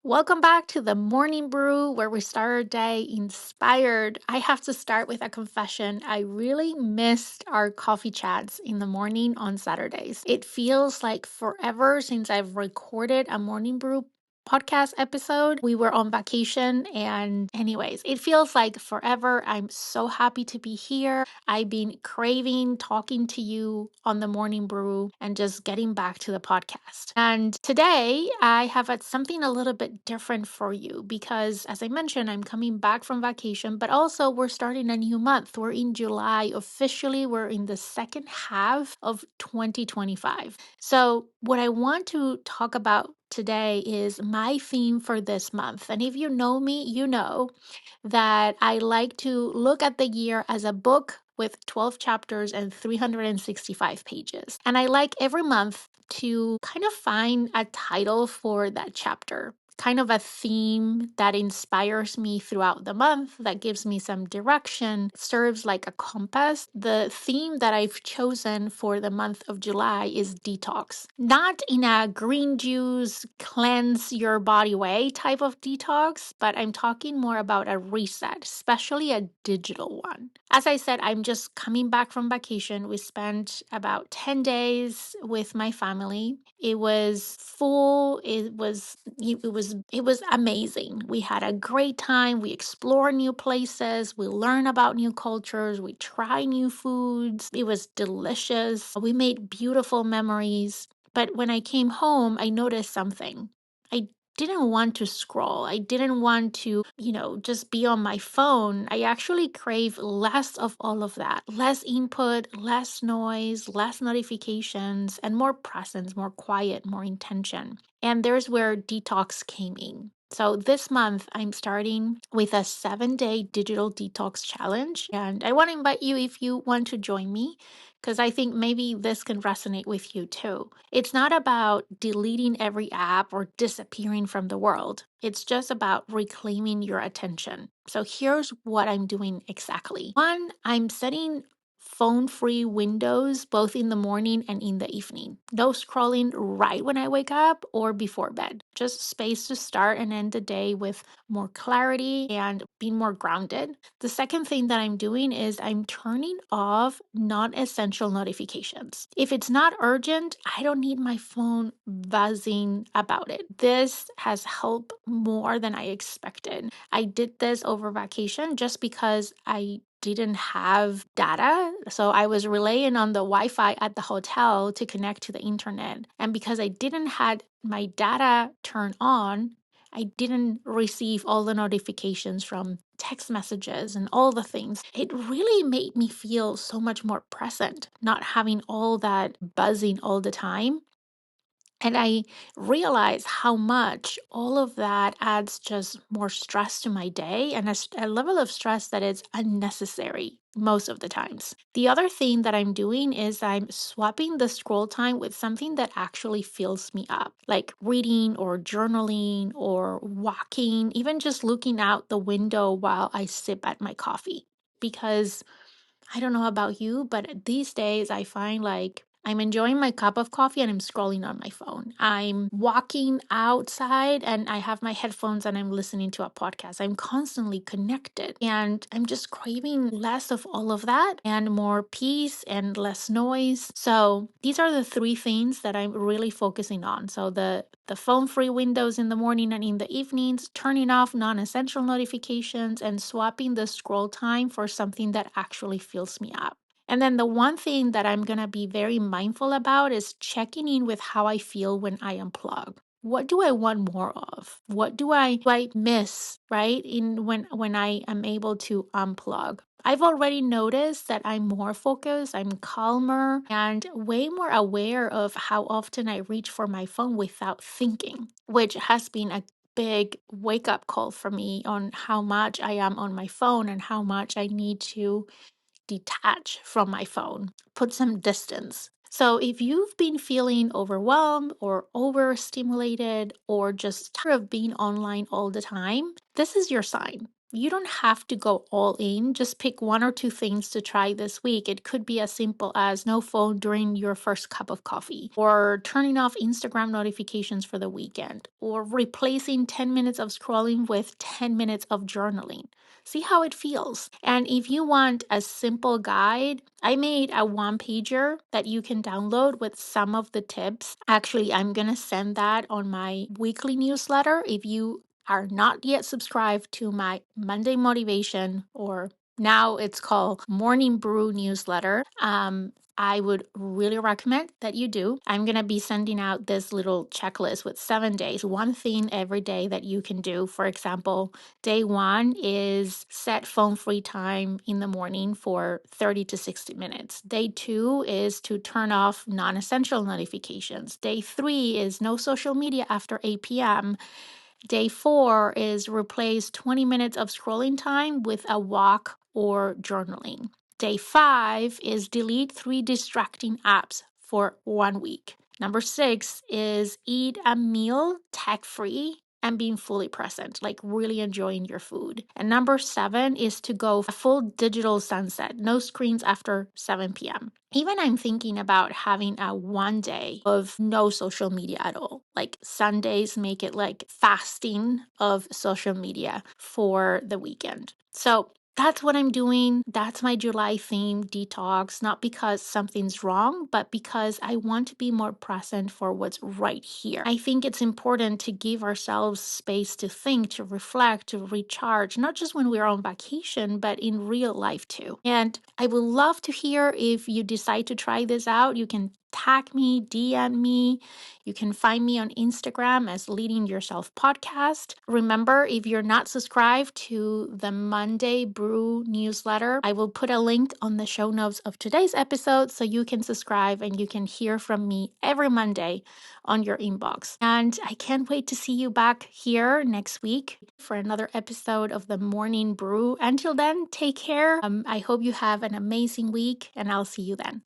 Welcome back to the Morning Brew, where we start our day inspired. I have to start with a confession. I really missed our coffee chats in the morning on Saturdays. It feels like forever since I've recorded a Morning Brew podcast episode. We were on vacation, and anyways, it feels like forever. I'm so happy to be here. I've been craving talking to you on the Morning Brew and just getting back to the podcast. And today I have something a little bit different for you because, as I mentioned, I'm coming back from vacation, but also we're starting a new month. We're in July. Officially, we're in the second half of 2025. So, what I want to talk about today is my theme for this month. And if you know me, you know that I like to look at the year as a book with 12 chapters and 365 pages. And I like every month to kind of find a title for that chapter, kind of a theme that inspires me throughout the month, that gives me some direction, serves like a compass. The theme that I've chosen for the month of July is detox. Not in a green juice, cleanse your body way type of detox, but I'm talking more about a reset, especially a digital one. As I said, I'm just coming back from vacation. We spent about 10 days with my family. It was full. It was amazing. We had a great time. We explored new places. We learned about new cultures. We tried new foods. It was delicious. We made beautiful memories. But when I came home, I noticed something. I didn't want to scroll. I didn't want to, just be on my phone. I actually crave less of all of that. Less input, less noise, less notifications, and more presence, more quiet, more intention. And there's where detox came in. So this month, I'm starting with a 7-day digital detox challenge. And I want to invite you if you want to join me, because I think maybe this can resonate with you too. It's not about deleting every app or disappearing from the world. It's just about reclaiming your attention. So here's what I'm doing exactly. One, I'm setting phone-free windows both in the morning and in the evening. No scrolling right when I wake up or before bed. Just space to start and end the day with more clarity and being more grounded. The second thing that I'm doing is I'm turning off non-essential notifications. If it's not urgent, I don't need my phone buzzing about it. This has helped more than I expected. I did this over vacation just because I didn't have data. So I was relying on the Wi-Fi at the hotel to connect to the internet. And because I didn't have my data turned on, I didn't receive all the notifications from text messages and all the things. It really made me feel so much more present, not having all that buzzing all the time. And I realized how much all of that adds just more stress to my day and a level of stress that is unnecessary most of the times. The other thing that I'm doing is I'm swapping the scroll time with something that actually fills me up, like reading or journaling or walking, even just looking out the window while I sip at my coffee. Because I don't know about you, but these days I find like I'm enjoying my cup of coffee and I'm scrolling on my phone. I'm walking outside and I have my headphones and I'm listening to a podcast. I'm constantly connected and I'm just craving less of all of that and more peace and less noise. So these are the three things that I'm really focusing on. So the phone-free windows in the morning and in the evenings, turning off non-essential notifications, and swapping the scroll time for something that actually fills me up. And then the one thing that I'm going to be very mindful about is checking in with how I feel when I unplug. What do I want more of? What do I miss, right? In when I am able to unplug. I've already noticed that I'm more focused, I'm calmer, and way more aware of how often I reach for my phone without thinking, which has been a big wake up call for me on how much I am on my phone and how much I need to detach from my phone, put some distance. So if you've been feeling overwhelmed or overstimulated or just tired of being online all the time, this is your sign. You don't have to go all in. Just pick one or two things to try this week. It could be as simple as no phone during your first cup of coffee, or turning off Instagram notifications for the weekend, or replacing 10 minutes of scrolling with 10 minutes of journaling. See how it feels. And if you want a simple guide, I made a one pager that you can download with some of the tips. Actually, I'm going to send that on my weekly newsletter. If you are not yet subscribed to my Monday Motivation, or now it's called Morning Brew newsletter, I would really recommend that you do. I'm going to be sending out this little checklist with 7 days, one thing every day that you can do. For example, day one is set phone free time in the morning for 30 to 60 minutes. Day two is to turn off non essential notifications. Day three is no social media after 8 p.m. Day four is replace 20 minutes of scrolling time with a walk or journaling. Day five is delete 3 distracting apps for 1 week. Number six is eat a meal tech free and being fully present, like really enjoying your food. And number seven is to go a full digital sunset, no screens after 7 p.m. Even I'm thinking about having a 1 day of no social media at all. Like Sundays, make it like fasting of social media for the weekend. So that's what I'm doing. That's my July theme, detox, not because something's wrong, but because I want to be more present for what's right here. I think it's important to give ourselves space to think, to reflect, to recharge, not just when we're on vacation, but in real life too. And I would love to hear if you decide to try this out. You can tag me, DM me. You can find me on Instagram as Leading Yourself Podcast. Remember, if you're not subscribed to the Monday Brew newsletter, I will put a link on the show notes of today's episode so you can subscribe and you can hear from me every Monday on your inbox. And I can't wait to see you back here next week for another episode of the Morning Brew. Until then, take care. I hope you have an amazing week, and I'll see you then.